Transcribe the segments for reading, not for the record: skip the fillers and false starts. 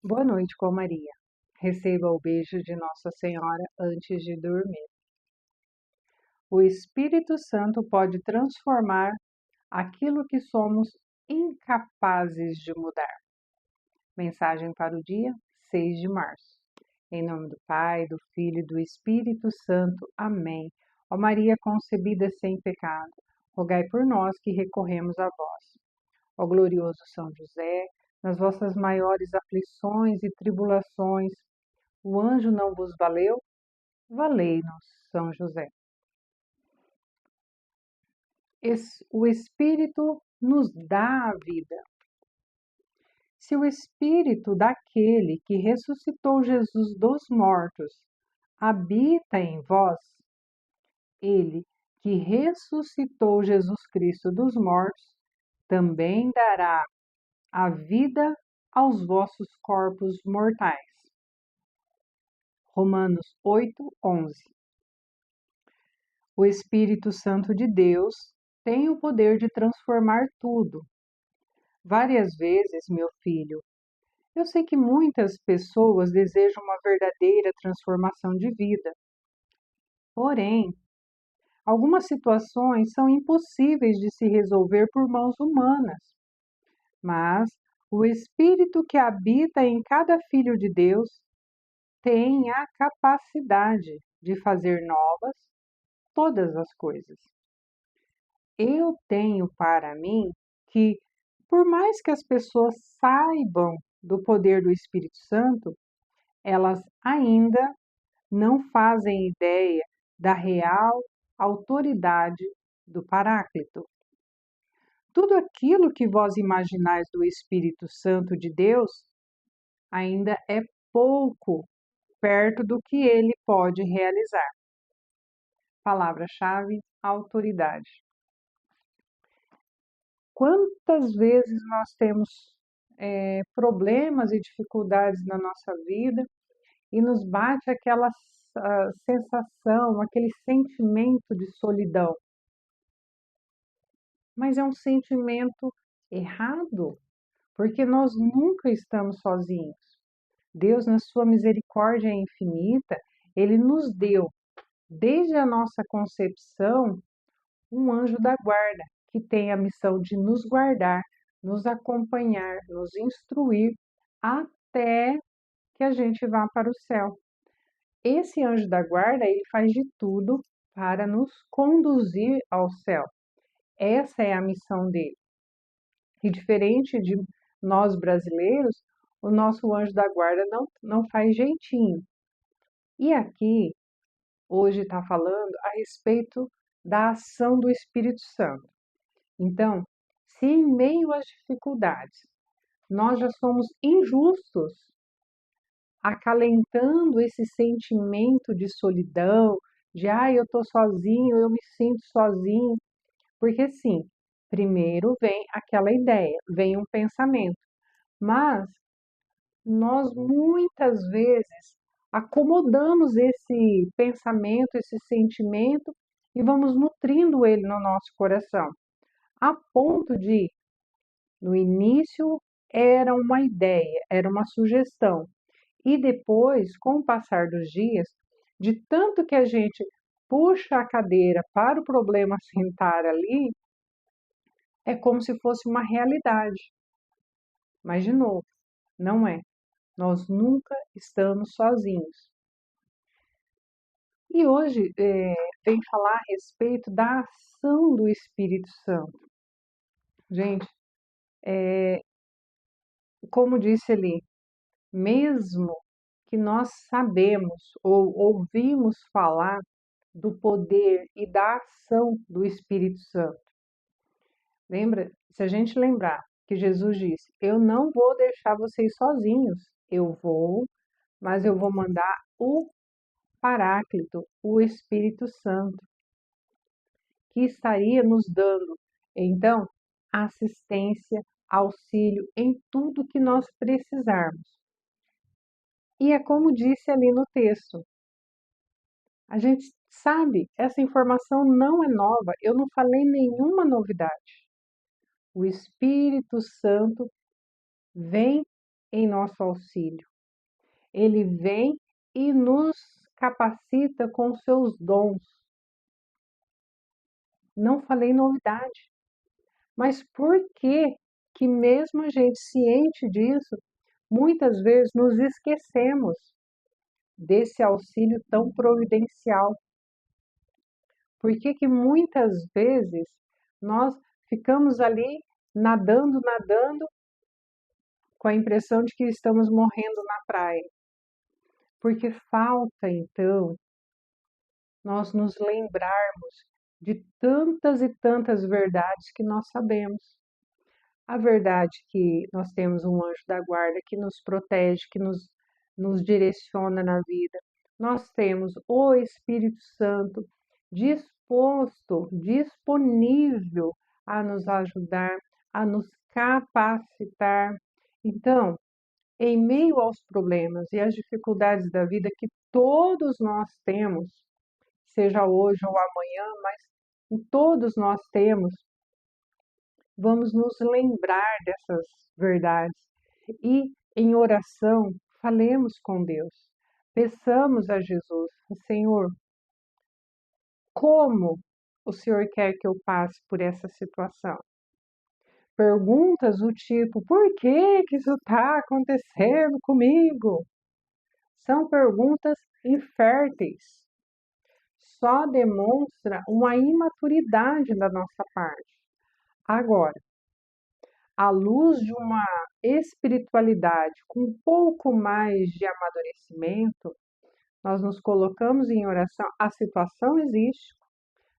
Boa noite com Maria. Receba o beijo de Nossa Senhora antes de dormir. O Espírito Santo pode transformar aquilo que somos incapazes de mudar. Mensagem para o dia 6 de março. Em nome do Pai, do Filho e do Espírito Santo. Amém. Ó Maria concebida sem pecado, rogai por nós que recorremos a vós. Ó glorioso São José, nas vossas maiores aflições e tribulações, o anjo não vos valeu? Valei-nos, São José. O Espírito nos dá a vida. Se o Espírito daquele que ressuscitou Jesus dos mortos habita em vós, ele que ressuscitou Jesus Cristo dos mortos também dará a vida aos vossos corpos mortais. Romanos 8:11. O Espírito Santo de Deus tem o poder de transformar tudo. Várias vezes, meu filho, eu sei que muitas pessoas desejam uma verdadeira transformação de vida. Porém, algumas situações são impossíveis de se resolver por mãos humanas. Mas o Espírito que habita em cada filho de Deus tem a capacidade de fazer novas todas as coisas. Eu tenho para mim que, por mais que as pessoas saibam do poder do Espírito Santo, elas ainda não fazem ideia da real autoridade do Paráclito. Tudo aquilo que vós imaginais do Espírito Santo de Deus ainda é pouco perto do que ele pode realizar. Palavra-chave: autoridade. Quantas vezes nós temos problemas e dificuldades na nossa vida e nos bate aquela sensação, aquele sentimento de solidão. Mas é um sentimento errado, porque nós nunca estamos sozinhos. Deus, na sua misericórdia infinita, ele nos deu, desde a nossa concepção, um anjo da guarda, que tem a missão de nos guardar, nos acompanhar, nos instruir até que a gente vá para o céu. Esse anjo da guarda, ele faz de tudo para nos conduzir ao céu. Essa é a missão dele. E diferente de nós brasileiros, o nosso anjo da guarda não faz jeitinho. E aqui, hoje está falando a respeito da ação do Espírito Santo. Então, se em meio às dificuldades nós já somos injustos, acalentando esse sentimento de solidão, de eu estou sozinho, eu me sinto sozinho, porque sim, primeiro vem aquela ideia, vem um pensamento, mas nós muitas vezes acomodamos esse pensamento, esse sentimento e vamos nutrindo ele no nosso coração, a ponto de, no início, era uma ideia, era uma sugestão, e depois, com o passar dos dias, de tanto que a gente puxa a cadeira para o problema sentar ali, é como se fosse uma realidade. Mas, de novo, não é. Nós nunca estamos sozinhos. E hoje vem falar a respeito da ação do Espírito Santo. Gente, como disse ali, mesmo que nós sabemos ou ouvimos falar do poder e da ação do Espírito Santo. Lembra? Se a gente lembrar que Jesus disse: Eu não vou deixar vocês sozinhos, eu vou, mas eu vou mandar o Paráclito, o Espírito Santo, que estaria nos dando, então, assistência, auxílio em tudo que nós precisarmos. E é como disse ali no texto, a gente sabe, essa informação não é nova, eu não falei nenhuma novidade. O Espírito Santo vem em nosso auxílio. Ele vem e nos capacita com seus dons. Não falei novidade, mas por que mesmo a gente ciente disso, muitas vezes nos esquecemos desse auxílio tão providencial? Por que muitas vezes nós ficamos ali nadando, nadando, com a impressão de que estamos morrendo na praia? Porque falta, então, nós nos lembrarmos de tantas e tantas verdades que nós sabemos. A verdade que nós temos um anjo da guarda que nos protege, que nos direciona na vida. Nós temos o Espírito Santo disposto, disponível a nos ajudar, a nos capacitar. Então, em meio aos problemas e às dificuldades da vida que todos nós temos, seja hoje ou amanhã, mas todos nós temos, vamos nos lembrar dessas verdades e, em oração, falemos com Deus. Peçamos a Jesus, Senhor, como o Senhor quer que eu passe por essa situação? Perguntas do tipo, por que isso está acontecendo comigo? São perguntas inférteis. Só demonstra uma imaturidade da nossa parte. Agora, à luz de uma espiritualidade com um pouco mais de amadurecimento, nós nos colocamos em oração, a situação existe,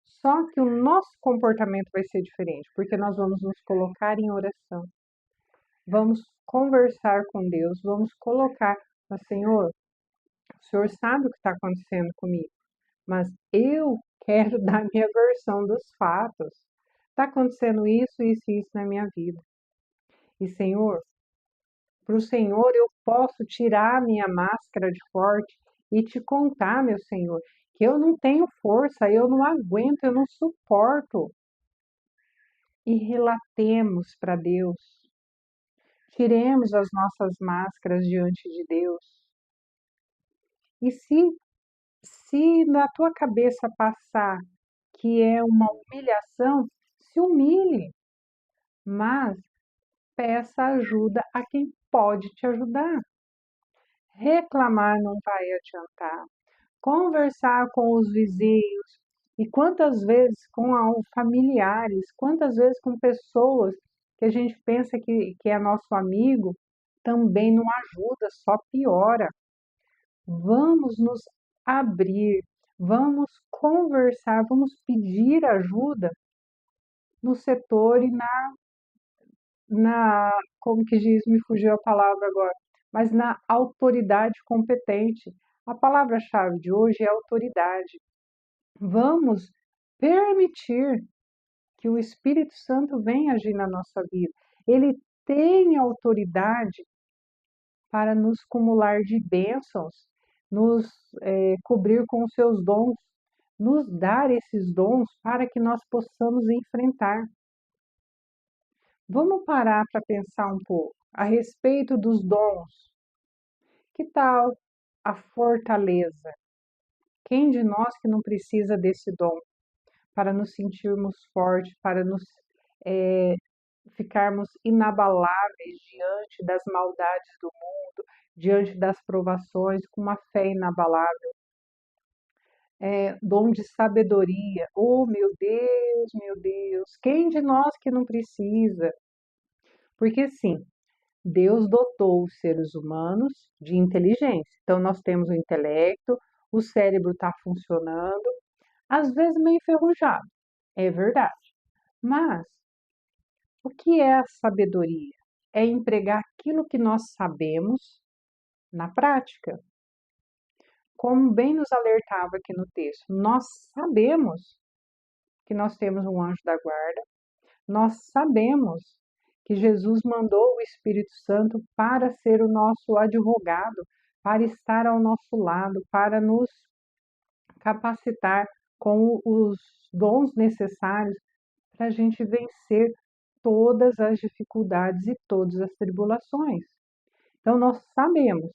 só que o nosso comportamento vai ser diferente, porque nós vamos nos colocar em oração. Vamos conversar com Deus, vamos colocar, Senhor, o Senhor sabe o que está acontecendo comigo, mas eu quero dar minha versão dos fatos. Está acontecendo isso, isso e isso na minha vida. E Senhor, para o Senhor eu posso tirar a minha máscara de forte e te contar, meu Senhor, que eu não tenho força, eu não aguento, eu não suporto. E relatemos para Deus. Tiremos as nossas máscaras diante de Deus. E se na tua cabeça passar que é uma humilhação, se humilhe, mas peça ajuda a quem pode te ajudar. Reclamar não vai adiantar. Conversar com os vizinhos e quantas vezes com familiares, quantas vezes com pessoas que a gente pensa que é nosso amigo, também não ajuda, só piora. Vamos nos abrir, vamos conversar, vamos pedir ajuda no setor e como que diz, me fugiu a palavra agora, mas na autoridade competente. A palavra-chave de hoje é autoridade. Vamos permitir que o Espírito Santo venha agir na nossa vida. Ele tem autoridade para nos cumular de bênçãos, nos cobrir com os seus dons, nos dar esses dons para que nós possamos enfrentar. Vamos parar para pensar um pouco a respeito dos dons. Que tal a fortaleza? Quem de nós que não precisa desse dom para nos sentirmos fortes, para nos ficarmos inabaláveis diante das maldades do mundo, diante das provações, com uma fé inabalável? Dom de sabedoria. Oh, meu Deus, quem de nós que não precisa? Porque sim, Deus dotou os seres humanos de inteligência. Então, nós temos o intelecto, o cérebro está funcionando, às vezes meio enferrujado, é verdade. Mas o que é a sabedoria? É empregar aquilo que nós sabemos na prática. Como bem nos alertava aqui no texto, nós sabemos que nós temos um anjo da guarda, nós sabemos que Jesus mandou o Espírito Santo para ser o nosso advogado, para estar ao nosso lado, para nos capacitar com os dons necessários para a gente vencer todas as dificuldades e todas as tribulações. Então, nós sabemos,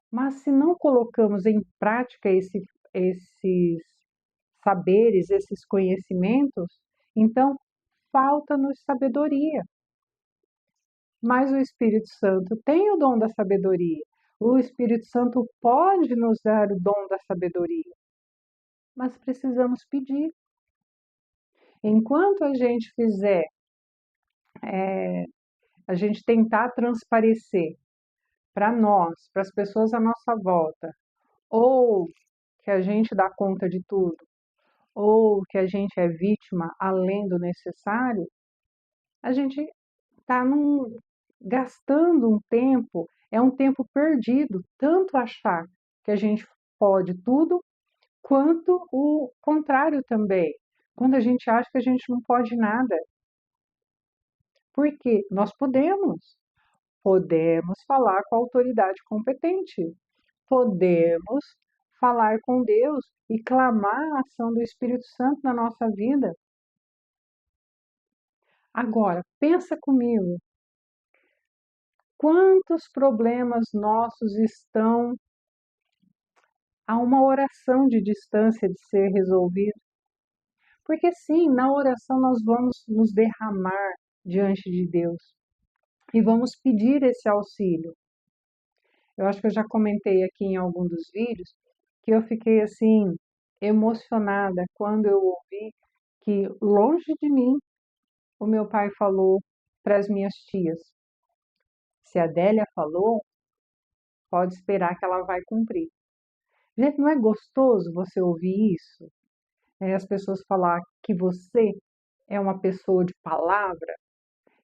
mas se não colocamos em prática esses saberes, esses conhecimentos, então falta-nos sabedoria. Mas o Espírito Santo tem o dom da sabedoria. O Espírito Santo pode nos dar o dom da sabedoria, mas precisamos pedir. Enquanto a gente fizer, a gente tentar transparecer para nós, para as pessoas à nossa volta, ou que a gente dá conta de tudo, ou que a gente é vítima além do necessário, a gente está gastando um tempo, é um tempo perdido, tanto achar que a gente pode tudo, quanto o contrário também, quando a gente acha que a gente não pode nada. Porque nós podemos falar com a autoridade competente, podemos falar com Deus e clamar a ação do Espírito Santo na nossa vida. Agora, pensa comigo, quantos problemas nossos estão a uma oração de distância de ser resolvido? Porque sim, na oração nós vamos nos derramar diante de Deus e vamos pedir esse auxílio. Eu acho que eu já comentei aqui em algum dos vídeos que eu fiquei assim emocionada quando eu ouvi que longe de mim o meu pai falou para as minhas tias: se a Adélia falou, pode esperar que ela vai cumprir. Gente, não é gostoso você ouvir isso? As pessoas falar que você é uma pessoa de palavra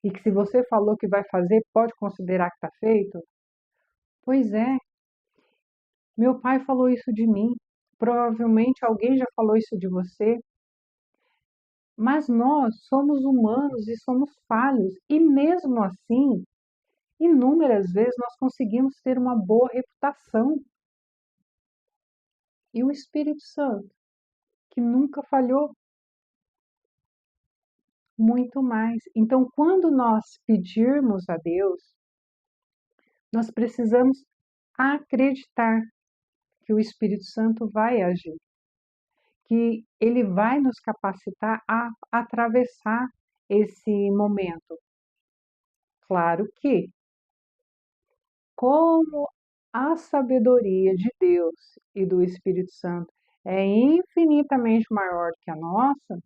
e que se você falou que vai fazer, pode considerar que está feito? Pois é, meu pai falou isso de mim, provavelmente alguém já falou isso de você, mas nós somos humanos e somos falhos, e mesmo assim, inúmeras vezes nós conseguimos ter uma boa reputação. E o Espírito Santo, que nunca falhou, muito mais. Então, quando nós pedirmos a Deus, nós precisamos acreditar que o Espírito Santo vai agir, que ele vai nos capacitar a atravessar esse momento. Claro que, como a sabedoria de Deus e do Espírito Santo é infinitamente maior que a nossa,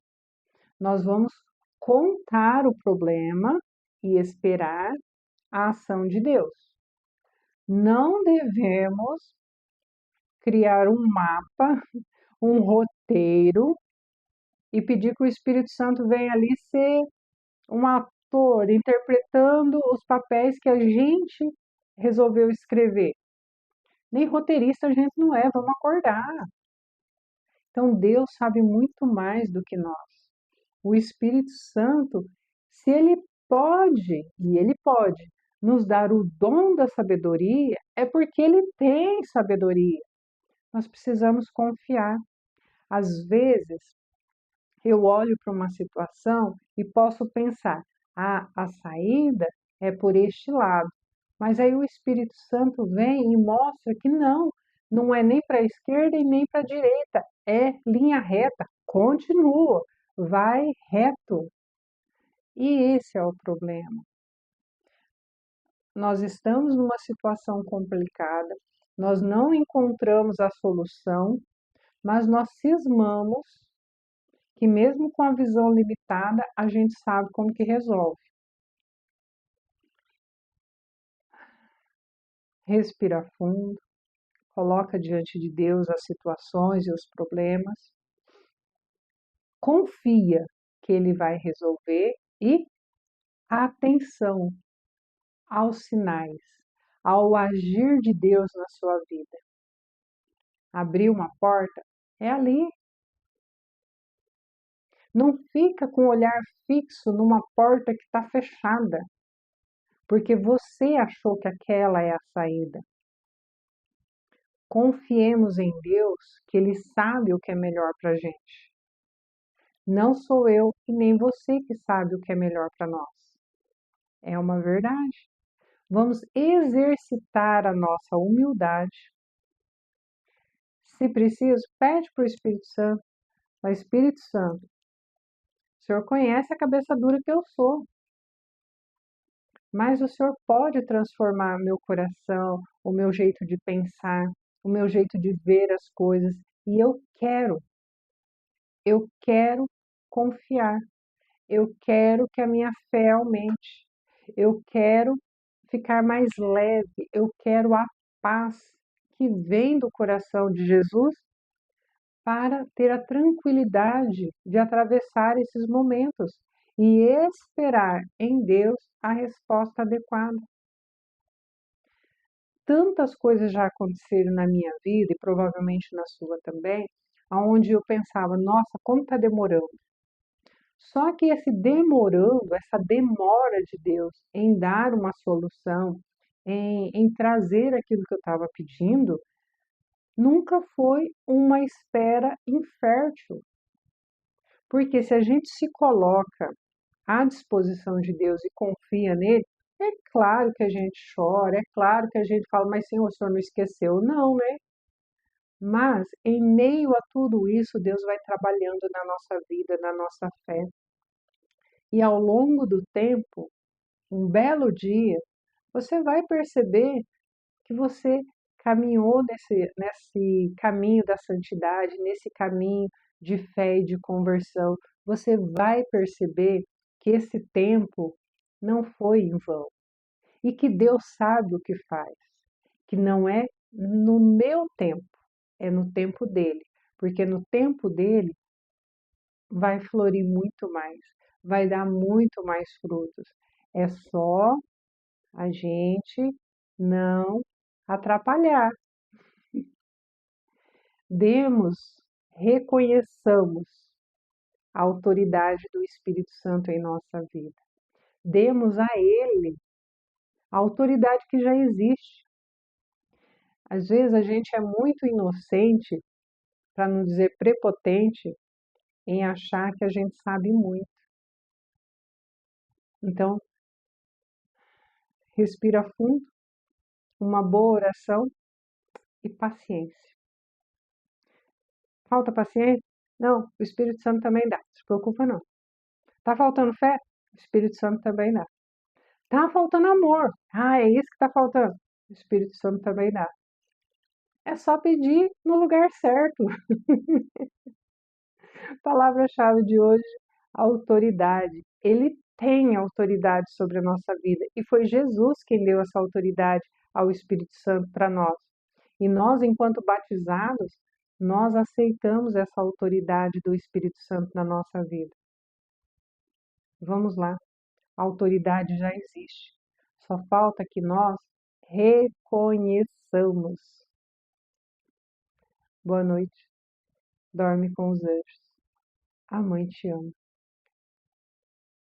nós vamos contar o problema e esperar a ação de Deus. Não devemos criar um mapa, um roteiro e pedir que o Espírito Santo venha ali ser um ator interpretando os papéis que a gente resolveu escrever. Nem roteirista a gente não é, vamos acordar. Então Deus sabe muito mais do que nós. O Espírito Santo, se ele pode, e ele pode, nos dar o dom da sabedoria, é porque ele tem sabedoria. Nós precisamos confiar. Às vezes, eu olho para uma situação e posso pensar, a saída é por este lado. Mas aí o Espírito Santo vem e mostra que não é nem para a esquerda e nem para a direita, é linha reta, continua, vai reto. E esse é o problema. Nós estamos numa situação complicada, nós não encontramos a solução, mas nós cismamos que mesmo com a visão limitada, a gente sabe como que resolve. Respira fundo, coloca diante de Deus as situações e os problemas, confia que Ele vai resolver e atenção aos sinais, ao agir de Deus na sua vida. Abrir uma porta é ali. Não fica com o olhar fixo numa porta que está fechada, porque você achou que aquela é a saída. Confiemos em Deus, que Ele sabe o que é melhor para a gente. Não sou eu e nem você que sabe o que é melhor para nós. É uma verdade. Vamos exercitar a nossa humildade. Se preciso, pede para o Espírito Santo. Fala, Espírito Santo, o Senhor conhece a cabeça dura que eu sou, mas o Senhor pode transformar meu coração, o meu jeito de pensar, o meu jeito de ver as coisas. E eu quero confiar. Eu quero que a minha fé aumente. Eu quero ficar mais leve. Eu quero a paz que vem do coração de Jesus para ter a tranquilidade de atravessar esses momentos e esperar em Deus a resposta adequada. Tantas coisas já aconteceram na minha vida e provavelmente na sua também, aonde eu pensava, nossa, como está demorando. Só que esse demorando, essa demora de Deus em dar uma solução, em trazer aquilo que eu estava pedindo, nunca foi uma espera infértil. Porque se a gente se coloca à disposição de Deus e confia nele, é claro que a gente chora, é claro que a gente fala, mas Senhor, o Senhor não esqueceu. Não, né? Mas em meio a tudo isso, Deus vai trabalhando na nossa vida, na nossa fé. E ao longo do tempo, um belo dia, você vai perceber que você caminhou nesse caminho da santidade, nesse caminho de fé e de conversão. Você vai perceber que esse tempo não foi em vão e que Deus sabe o que faz, que não é no meu tempo, é no tempo dele, porque no tempo dele vai florir muito mais, vai dar muito mais frutos. É só a gente não atrapalhar. Reconheçamos a autoridade do Espírito Santo em nossa vida. Demos a Ele a autoridade que já existe. Às vezes a gente é muito inocente, para não dizer prepotente, em achar que a gente sabe muito. Então, respira fundo, uma boa oração e paciência. Falta paciência? Não, o Espírito Santo também dá. Não se preocupa não. Tá faltando fé? O Espírito Santo também dá. Tá faltando amor. Ah, é isso que tá faltando. O Espírito Santo também dá. É só pedir no lugar certo. Palavra-chave de hoje, autoridade. Ele tem autoridade sobre a nossa vida e foi Jesus quem deu essa autoridade ao Espírito Santo para nós. E nós, enquanto batizados, nós aceitamos essa autoridade do Espírito Santo na nossa vida. Vamos lá, a autoridade já existe. Só falta que nós reconheçamos. Boa noite. Dorme com os anjos. A mãe te ama.